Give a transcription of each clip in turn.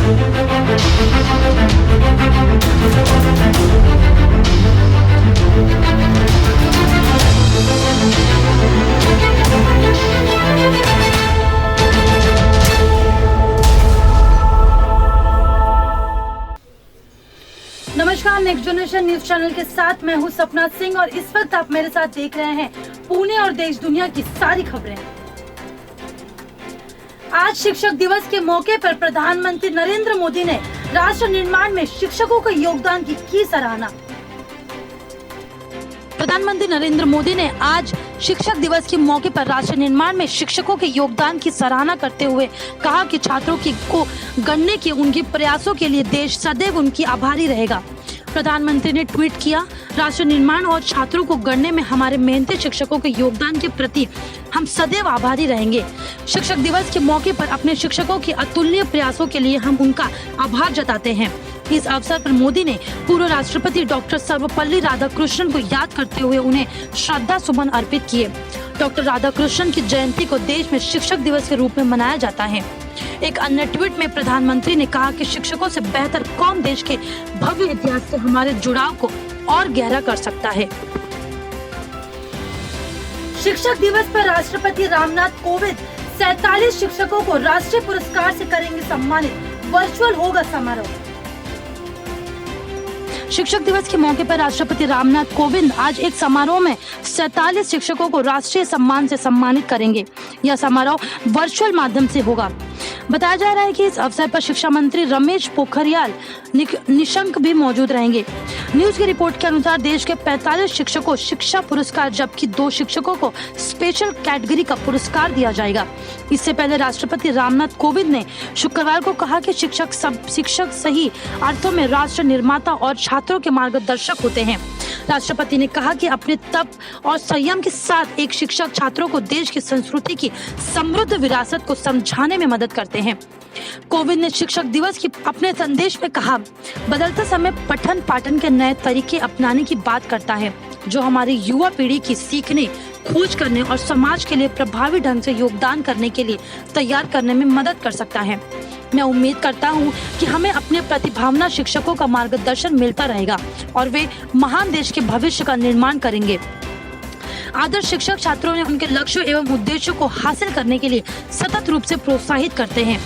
नमस्कार, next generation news channel के साथ मैं हूं सपना सिंह और इस वक्त आप मेरे साथ देख रहे हैं पुणे और देश दुनिया की सारी खबरें। आज शिक्षक दिवस के मौके पर प्रधानमंत्री नरेंद्र मोदी ने राष्ट्र निर्माण में शिक्षकों के योगदान की सराहना। प्रधानमंत्री नरेंद्र मोदी ने आज शिक्षक दिवस के मौके पर राष्ट्र निर्माण में शिक्षकों के योगदान की सराहना करते हुए कहा कि छात्रों को गढ़ने के उनके प्रयासों के लिए देश सदैव उनकी आभारी रहेगा। प्रधानमंत्री ने ट्वीट किया, राष्ट्र निर्माण और छात्रों को गढ़ने में हमारे मेहनती शिक्षकों के योगदान के प्रति हम सदैव आभारी रहेंगे। शिक्षक दिवस के मौके पर अपने शिक्षकों के अतुलनीय प्रयासों के लिए हम उनका आभार जताते हैं। इस अवसर पर मोदी ने पूर्व राष्ट्रपति डॉक्टर सर्वपल्ली राधाकृष्णन को याद करते हुए उन्हें श्रद्धा सुमन अर्पित किए। डॉक्टर राधाकृष्णन की जयंती को देश में शिक्षक दिवस के रूप में मनाया जाता है। एक अन्य ट्वीट में प्रधानमंत्री ने कहा कि शिक्षकों से बेहतर कौन देश के भव्य इतिहास से हमारे जुड़ाव को और गहरा कर सकता है। शिक्षक दिवस पर राष्ट्रपति रामनाथ कोविंद 47 शिक्षकों को राष्ट्रीय पुरस्कार से करेंगे सम्मानित। वर्चुअल होगा समारोह। शिक्षक दिवस के मौके पर राष्ट्रपति रामनाथ कोविंद आज एक समारोह में 47 शिक्षकों को राष्ट्रीय सम्मान से सम्मानित करेंगे। यह समारोह वर्चुअल माध्यम से होगा। बताया जा रहा है कि इस अवसर पर शिक्षा मंत्री रमेश पोखरियाल निशंक भी मौजूद रहेंगे। न्यूज की रिपोर्ट के अनुसार देश के 45 शिक्षकों को शिक्षा पुरस्कार जबकि 2 शिक्षकों को स्पेशल कैटेगरी का पुरस्कार दिया जाएगा। इससे पहले राष्ट्रपति रामनाथ कोविंद ने शुक्रवार को कहा कि शिक्षक सही अर्थों में राष्ट्र निर्माता और छात्रों के मार्गदर्शक होते हैं। राष्ट्रपति ने कहा कि अपने तप और संयम के साथ एक शिक्षक छात्रों को देश की संस्कृति की समृद्ध विरासत को समझाने में मदद करते हैं। कोविंद ने शिक्षक दिवस की अपने संदेश में कहा, बदलते समय पठन पाठन के नए तरीके अपनाने की बात करता है जो हमारी युवा पीढ़ी की सीखने, खोज करने और समाज के लिए प्रभावी ढंग से योगदान करने के लिए तैयार करने में मदद कर सकता है। मैं उम्मीद करता हूं कि हमें अपने प्रतिभावान शिक्षकों का मार्गदर्शन मिलता रहेगा और वे महान देश के भविष्य का निर्माण करेंगे। आदर्श शिक्षक छात्रों ने उनके लक्ष्यों एवं उद्देश्यों को हासिल करने के लिए सतत रूप से प्रोत्साहित करते हैं।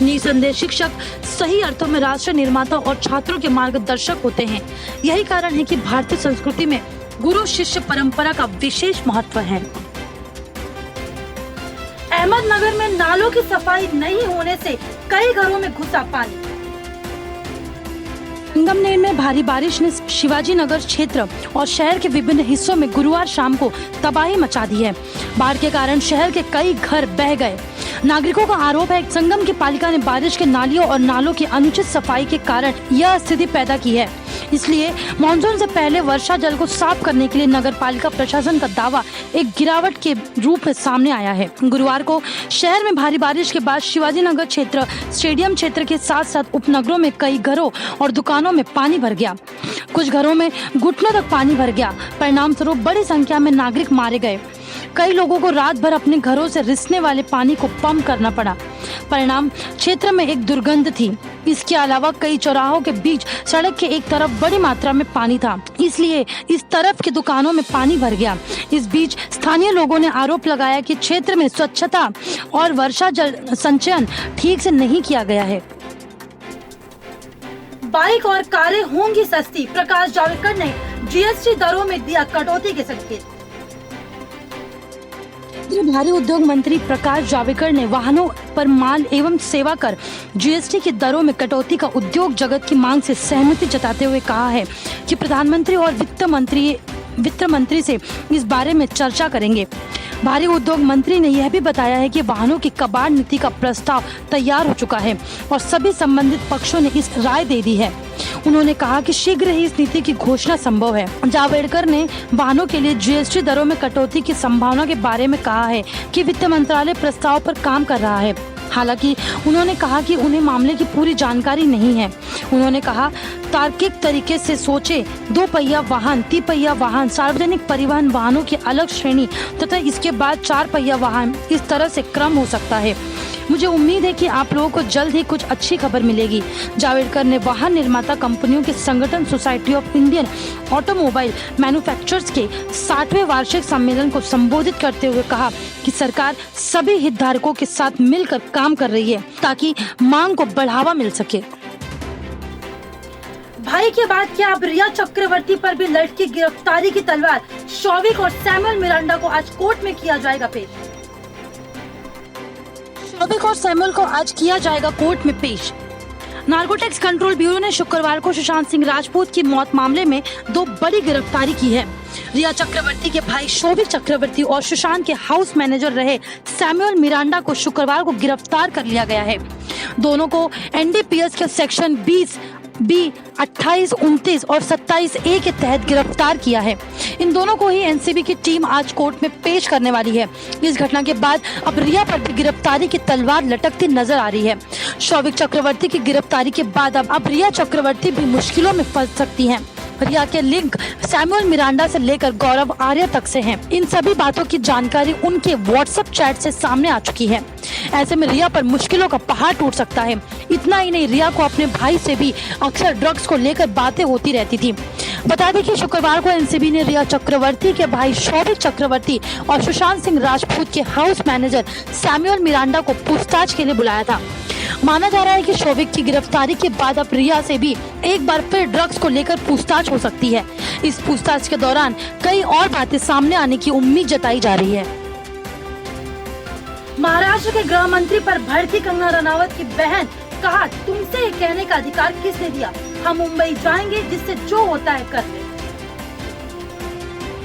निसंदेह शिक्षक सही अर्थों में राष्ट्र निर्माता और छात्रों के मार्गदर्शक होते हैं। यही कारण है कि भारतीय संस्कृति में गुरु शिष्य परंपरा का विशेष महत्व है। अहमदनगर में नालों की सफाई नहीं होने से कई घरों में घुसा पानी। संगमनेर में भारी बारिश ने शिवाजी नगर क्षेत्र और शहर के विभिन्न हिस्सों में गुरुवार शाम को तबाही मचा दी है। बाढ़ के कारण शहर के कई घर बह गए। नागरिकों का आरोप है कि संगम की पालिका ने बारिश के नालियों और नालों की अनुचित सफाई के कारण यह स्थिति पैदा की है। इसलिए मानसून से पहले वर्षा जल को साफ करने के लिए नगर पालिका प्रशासन का दावा एक गिरावट के रूप में सामने आया है। गुरुवार को शहर में भारी बारिश के बाद शिवाजी नगर क्षेत्र, स्टेडियम क्षेत्र के साथ साथ उपनगरों में कई घरों और दुकानों में पानी भर गया। कुछ घरों में घुटनों तक पानी भर गया। परिणाम स्वरूप बड़ी संख्या में नागरिक मारे गए। कई लोगों को रात भर अपने घरों से रिसने वाले पानी को पंप करना पड़ा। परिणाम क्षेत्र में एक दुर्गंध थी। इसके अलावा कई चौराहों के बीच सड़क के एक तरफ बड़ी मात्रा में पानी था, इसलिए इस तरफ की दुकानों में पानी भर गया। इस बीच स्थानीय लोगों ने आरोप लगाया कि क्षेत्र में स्वच्छता और वर्षा जल संचयन ठीक से नहीं किया गया है। बाइक और कारें होंगी सस्ती, प्रकाश जावड़ेकर ने जीएसटी दरों में दिया कटौती के संकेत। भारी उद्योग मंत्री प्रकाश जावड़ेकर ने वाहनों पर माल एवं सेवा कर जीएसटी की दरों में कटौती का उद्योग जगत की मांग से सहमति जताते हुए कहा है कि प्रधानमंत्री और वित्त मंत्री से इस बारे में चर्चा करेंगे। भारी उद्योग मंत्री ने यह भी बताया है कि वाहनों की कबाड़ नीति का प्रस्ताव तैयार हो चुका है और सभी संबंधित पक्षों ने इस राय दे दी है। उन्होंने कहा कि शीघ्र ही इस नीति की घोषणा संभव है। जावड़ेकर ने वाहनों के लिए जीएसटी दरों में कटौती की संभावना के बारे में कहा है कि वित्त मंत्रालय प्रस्ताव पर काम कर रहा है। हालांकि उन्होंने कहा कि उन्हें मामले की पूरी जानकारी नहीं है। उन्होंने कहा, तार्किक तरीके से सोचे, 2 पहिया वाहन, 3 पहिया वाहन, सार्वजनिक परिवहन वाहनों की अलग श्रेणी तथा इसके बाद 4 पहिया वाहन, इस तरह से क्रम हो सकता है। मुझे उम्मीद है कि आप लोगों को जल्द ही कुछ अच्छी खबर मिलेगी। जावड़ेकर ने वाहन निर्माता कंपनियों के संगठन society of Indian automobile manufacturers के 60वें वार्षिक सम्मेलन को संबोधित करते हुए कहा कि सरकार सभी हितधारकों के साथ मिलकर काम कर रही है ताकि मांग को बढ़ावा मिल सके। भाई के बाद क्या अब रिया चक्रवर्ती पर भी लटकी गिरफ्तारी की तलवार? शौविक और सैमुअल मिरांडा को आज कोर्ट में किया जाएगा पेश। शौविक और सैमुअल को आज किया जाएगा कोर्ट में पेश। नार्कोटिक्स कंट्रोल ब्यूरो ने शुक्रवार को सुशांत सिंह राजपूत की मौत मामले में 2 बड़ी गिरफ्तारी की है। रिया चक्रवर्ती के भाई शौविक चक्रवर्ती और सुशांत के हाउस मैनेजर रहे सैमुअल मिरांडा को शुक्रवार को गिरफ्तार कर लिया गया है। दोनों को एनडीपीएस के सेक्शन 20B, 28, 29 और 27A के तहत गिरफ्तार किया है। इन दोनों को ही एनसीबी की टीम आज कोर्ट में पेश करने वाली है। इस घटना के बाद अब रिया पर भी गिरफ्तारी की तलवार लटकती नजर आ रही है। शौविक चक्रवर्ती की गिरफ्तारी के बाद अब रिया चक्रवर्ती भी मुश्किलों में फंस सकती हैं। रिया के लिंक सैमुअल मिरांडा से लेकर गौरव आर्य तक से हैं। इन सभी बातों की जानकारी उनके व्हाट्सएप चैट से सामने आ चुकी है। ऐसे में रिया पर मुश्किलों का पहाड़ टूट सकता है। इतना ही नहीं, रिया को अपने भाई से भी अक्सर ड्रग्स को लेकर बातें होती रहती थी। बता दें कि शुक्रवार को एनसीबी ने रिया चक्रवर्ती के भाई शौविक चक्रवर्ती और सुशांत सिंह राजपूत के हाउस मैनेजर सैमुअल मिरांडा को पूछताछ के लिए बुलाया था। माना जा रहा है कि शौविक की गिरफ्तारी के बाद अब रिया से भी एक बार फिर ड्रग्स को लेकर पूछताछ हो सकती है। इस पूछताछ के दौरान कई और बातें सामने आने की उम्मीद जताई जा रही है। महाराष्ट्र के गृह मंत्री पर भड़की कंगना रनावत की बहन, कहा तुमसे ये कहने का अधिकार किसने दिया? हम मुंबई जाएंगे, जिससे जो होता है कर ले।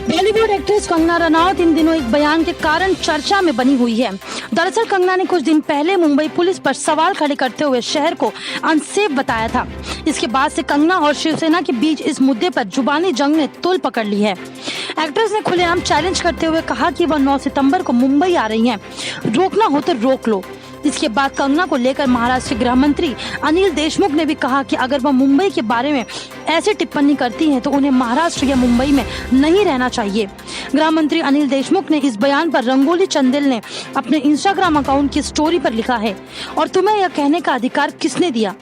बॉलीवुड एक्ट्रेस कंगना रनावत इन दिनों एक बयान के कारण चर्चा में बनी हुई है। दरअसल कंगना ने कुछ दिन पहले मुंबई पुलिस पर सवाल खड़े करते हुए शहर को अनसेफ बताया था। इसके बाद से कंगना और शिवसेना के बीच इस मुद्दे पर जुबानी जंग ने तूल पकड़ ली है। एक्ट्रेस ने खुलेआम चैलेंज करते हुए कहा कि वह 9 सितंबर को मुंबई आ रही हैं, रोकना हो तो रोक लो। इसके बाद कंगना को लेकर महाराष्ट्र गृह मंत्री अनिल देशमुख ने भी कहा कि अगर वह मुंबई के बारे में ऐसी टिप्पणी करती हैं तो उन्हें महाराष्ट्र या मुंबई में नहीं रहना चाहिए। गृह मंत्री अनिल देशमुख ने इस बयान पर रंगोली चंदेल ने अपने इंस्टाग्राम अकाउंट की स्टोरी पर लिखा है, और तुम्हें यह कहने का अधिकार किसने दिया?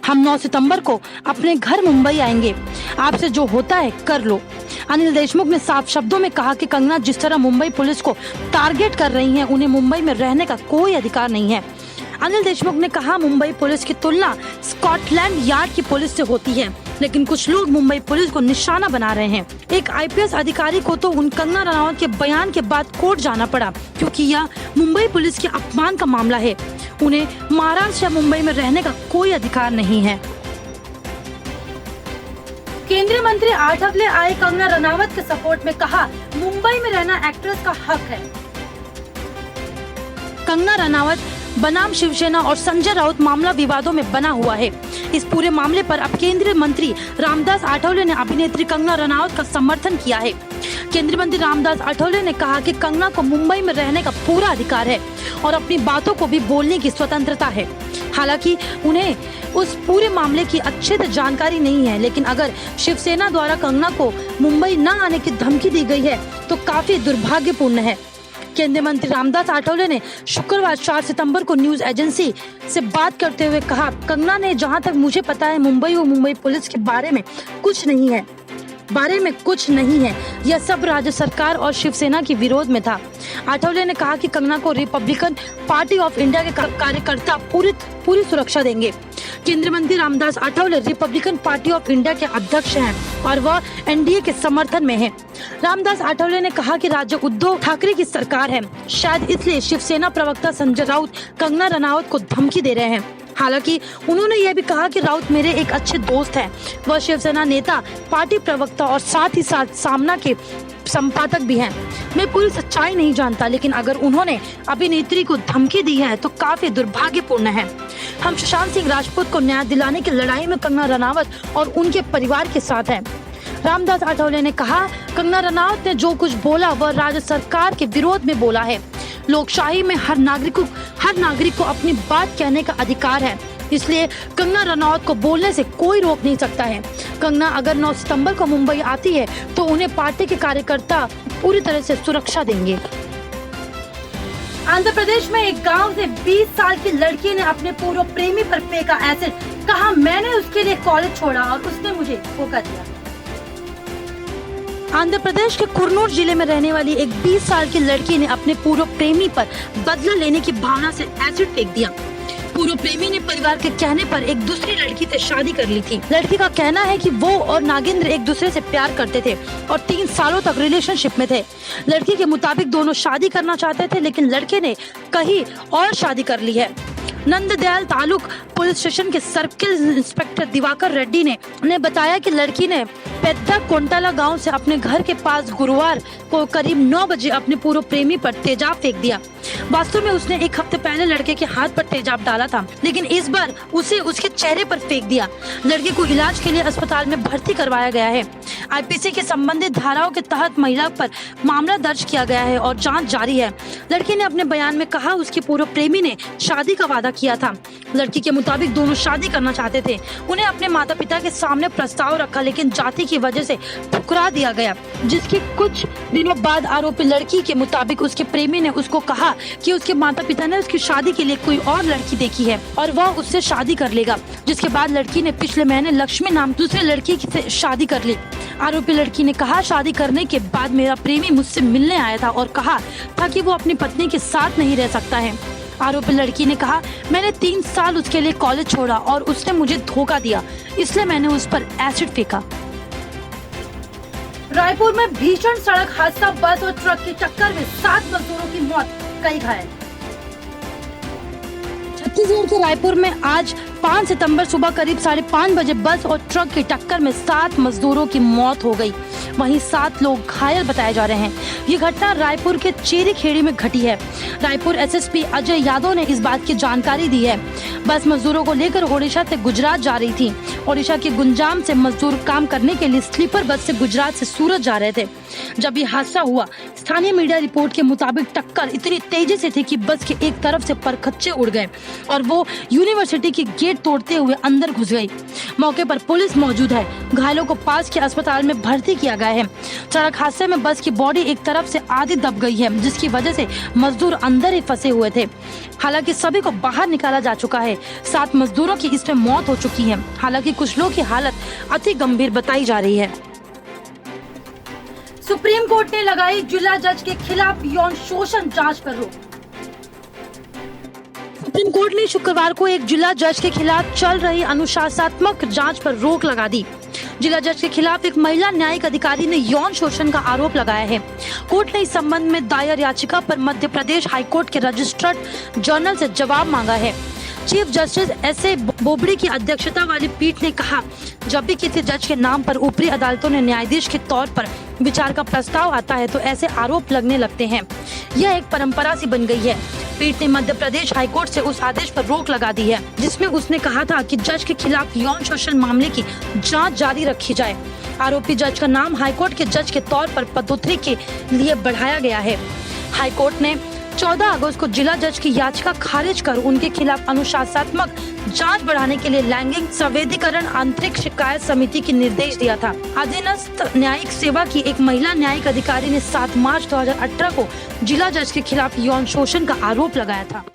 हम 9 सितंबर को अपने घर मुंबई आएंगे, आपसे जो होता है कर लो। अनिल देशमुख ने साफ शब्दों में कहा कि कंगना जिस तरह मुंबई पुलिस को टारगेट कर रही हैं, उन्हें मुंबई में रहने का कोई अधिकार नहीं है। अनिल देशमुख ने कहा, मुंबई पुलिस की तुलना स्कॉटलैंड यार्ड की पुलिस से होती है, लेकिन कुछ लोग मुंबई पुलिस को निशाना बना रहे हैं। एक आईपीएस अधिकारी को तो उन कंगना रनावत के बयान के बाद कोर्ट जाना पड़ा, क्योंकि यह मुंबई पुलिस के अपमान का मामला है। उन्हें महाराष्ट्र या मुंबई में रहने का कोई अधिकार नहीं है। केंद्रीय मंत्री आठवले आए कंगना रनावत के सपोर्ट में, कहा मुंबई में रहना एक्ट्रेस का हक है। कंगना रनावत बनाम शिवसेना और संजय राउत मामला विवादों में बना हुआ है। इस पूरे मामले पर अब केंद्रीय मंत्री रामदास आठवले ने अभिनेत्री कंगना रनावत का समर्थन किया है। केंद्रीय मंत्री रामदास आठवले ने कहा कि कंगना को मुंबई में रहने का पूरा अधिकार है और अपनी बातों को भी बोलने की स्वतंत्रता है। हालांकि उन्हें उस पूरे मामले की अच्छे से जानकारी नहीं है, लेकिन अगर शिवसेना द्वारा कंगना को मुंबई न आने की धमकी दी गई है तो काफी दुर्भाग्यपूर्ण है। केंद्रीय मंत्री रामदास आठवले ने शुक्रवार 4 सितंबर को न्यूज एजेंसी से बात करते हुए कहा, कंगना ने जहां तक मुझे पता है मुंबई और मुंबई पुलिस के बारे में कुछ नहीं है। यह सब राज्य सरकार और शिवसेना के विरोध में था। आठवले ने कहा कि कंगना को रिपब्लिकन पार्टी ऑफ इंडिया के कार्यकर्ता पूरी सुरक्षा देंगे। केंद्रीय मंत्री Ramdas Athawale Republican party of India के अध्यक्ष हैं और वह एनडीए के समर्थन में है। रामदास आठवले ने कहा कि राज्य उद्धव ठाकरे की सरकार है, शायद इसलिए शिवसेना प्रवक्ता संजय राउत कंगना रनावत को धमकी दे रहे हैं। हालांकि उन्होंने यह भी कहा कि राउत मेरे एक अच्छे दोस्त हैं, वह शिवसेना नेता, पार्टी प्रवक्ता और साथ ही साथ सामना के संपादक भी हैं। मैं पूरी सच्चाई नहीं जानता, लेकिन अगर उन्होंने अभिनेत्री को धमकी दी है तो काफी दुर्भाग्यपूर्ण है। हम सुशांत सिंह राजपूत को न्याय दिलाने की लड़ाई में कंगना रनावत और उनके परिवार के साथ हैं। रामदास आठवले ने कहा, कंगना रनावत ने जो कुछ बोला वह राज्य सरकार के विरोध में बोला है। लोकशाही में हर नागरिक को अपनी बात कहने का अधिकार है, इसलिए कंगना रनावत को बोलने से कोई रोक नहीं सकता है। कंगना अगर 9 सितंबर को मुंबई आती है तो उन्हें पार्टी के कार्यकर्ता पूरी तरह से सुरक्षा देंगे। आंध्र प्रदेश में एक गांव से 20 साल की लड़की ने अपने पूर्व प्रेमी पर फेंका एसिड। कहा मैंने उसके लिए कॉलेज छोड़ा और उसने मुझे धोखा दिया। आंध्र प्रदेश के कुर्नूल जिले में रहने वाली एक 20 साल की लड़की ने अपने पूर्व प्रेमी पर बदला लेने की भावना से एसिड फेंक दिया। पूर्व प्रेमी ने परिवार के कहने पर एक दूसरी लड़की से शादी कर ली थी। लड़की का कहना है कि वो और नागेंद्र एक दूसरे से प्यार करते थे और 3 सालों तक रिलेशनशिप में थे। लड़की के मुताबिक दोनों शादी करना चाहते थे, लेकिन लड़के ने कहीं और शादी कर ली है। नंददयाल तालुक पुलिस स्टेशन के सर्किल इंस्पेक्टर दिवाकर रेड्डी ने बताया कि लड़की ने पेद्दा कोंटाला गांव से अपने घर के पास गुरुवार को करीब 9 बजे अपने पूर्व प्रेमी पर तेजाब फेंक दिया। वास्तव में उसने एक हफ्ते पहले लड़के के हाथ पर तेजाब डाला था, लेकिन इस बार उसे उसके चेहरे पर फेंक दिया। लड़के को इलाज के लिए अस्पताल में भर्ती करवाया गया है। आईपीसी के संबंधित धाराओं के तहत महिला पर मामला दर्ज किया गया है और जांच जारी है। लड़की ने अपने बयान में कहा उसके पूर्व प्रेमी ने शादी का वादा किया था। लड़की के मुताबिक दोनों शादी करना चाहते थे। उन्हें अपने माता पिता के सामने प्रस्ताव रखा, लेकिन जाति की वजह से ठुकरा दिया गया। जिसके कुछ दिनों बाद आरोपी लड़की के मुताबिक उसके प्रेमी ने उसको कहा कि उसके माता पिता ने उसकी शादी के लिए कोई और लड़की देखी है और वह उससे शादी कर लेगा। जिसके बाद लड़की ने पिछले महीने लक्ष्मी नाम दूसरे लड़की से शादी कर ली। आरोपी लड़की ने कहा शादी करने के बाद मेरा प्रेमी मुझसे मिलने आया था और कहा था कि वो अपनी पत्नी के साथ नहीं रह सकता है। आरोपी लड़की ने कहा मैंने 3 साल उसके लिए कॉलेज छोड़ा और उसने मुझे धोखा दिया, इसलिए मैंने उस पर एसिड फेंका। रायपुर में भीषण सड़क हादसा, बस और ट्रक की टक्कर में 7 मजदूरों की मौत, कई घायल। छत्तीसगढ़ के रायपुर में आज 5 सितंबर सुबह करीब 5:30 बजे बस और ट्रक की टक्कर में 7 मजदूरों की मौत हो गई। वहीं 7 लोग घायल बताए जा रहे हैं। ये घटना रायपुर के चेरीखेड़ी में घटी है। रायपुर एसएसपी अजय यादव ने इस बात की जानकारी दी है। बस मजदूरों को लेकर ओडिशा से गुजरात जा रही थी। ओडिशा के गुंजाम से मजदूर काम करने के लिए स्लीपर बस से गुजरात से सूरत जा रहे थे। जब ये हादसा हुआ, स्थानीय मीडिया रिपोर्ट के मुताबिक टक्कर इतनी तेजी से थी कि बस के एक तरफ से परखच्चे उड़ गए और वो यूनिवर्सिटी की गेट तोड़ते हुए अंदर घुस गई। मौके पर पुलिस मौजूद है। घायलों को पास के अस्पताल में भर्ती किया गया है। सड़क हादसे में बस की बॉडी एक तरफ से आधी दब गई है, जिसकी वजह से मजदूर अंदर ही फंसे हुए थे। हालांकि सभी को बाहर निकाला जा चुका है। 7 मजदूरों की इसमें मौत हो चुकी है। हालांकि कुछ लोगों की हालत अति गंभीर बताई जा रही है। सुप्रीम कोर्ट ने लगाई जिला जज के खिलाफ यौन शोषण जांच पर रोक। सुप्रीम कोर्ट ने शुक्रवार को एक जिला जज के खिलाफ चल रही अनुशासनात्मक जांच पर रोक लगा दी। जिला जज के खिलाफ एक महिला न्यायिक अधिकारी ने यौन शोषण का आरोप लगाया है। कोर्ट ने इस संबंध में दायर याचिका पर मध्य प्रदेश हाईकोर्ट के रजिस्टर्ड जर्नल से जवाब मांगा है। Chief justice एस.ए. बोबड़े की अध्यक्षता वाली पीठ ने कहा, जब भी किसी जज के नाम पर ऊपरी अदालतों ने न्यायाधीश के तौर पर विचार का प्रस्ताव आता है तो ऐसे आरोप लगने लगते हैं। यह एक परंपरा सी बन गई है। पीठ ने मध्य प्रदेश हाईकोर्ट से उस आदेश पर रोक लगा दी है जिसमें उसने कहा था कि जज के खिलाफ यौन शोषण मामले की जांच जारी रखी जाए। आरोपी जज का नाम हाईकोर्ट के जज के तौर पर पदोन्नति के लिए बढ़ाया गया है। हाईकोर्ट ने 14 अगस्त को जिला जज की याचिका खारिज कर उनके खिलाफ अनुशासनात्मक जांच बढ़ाने के लिए लैंगिक संवेदीकरण आंतरिक शिकायत समिति की निर्देश दिया था। अधीनस्थ न्यायिक सेवा की एक महिला न्यायिक अधिकारी ने 7 मार्च 2018 को जिला जज के खिलाफ यौन शोषण का आरोप लगाया था।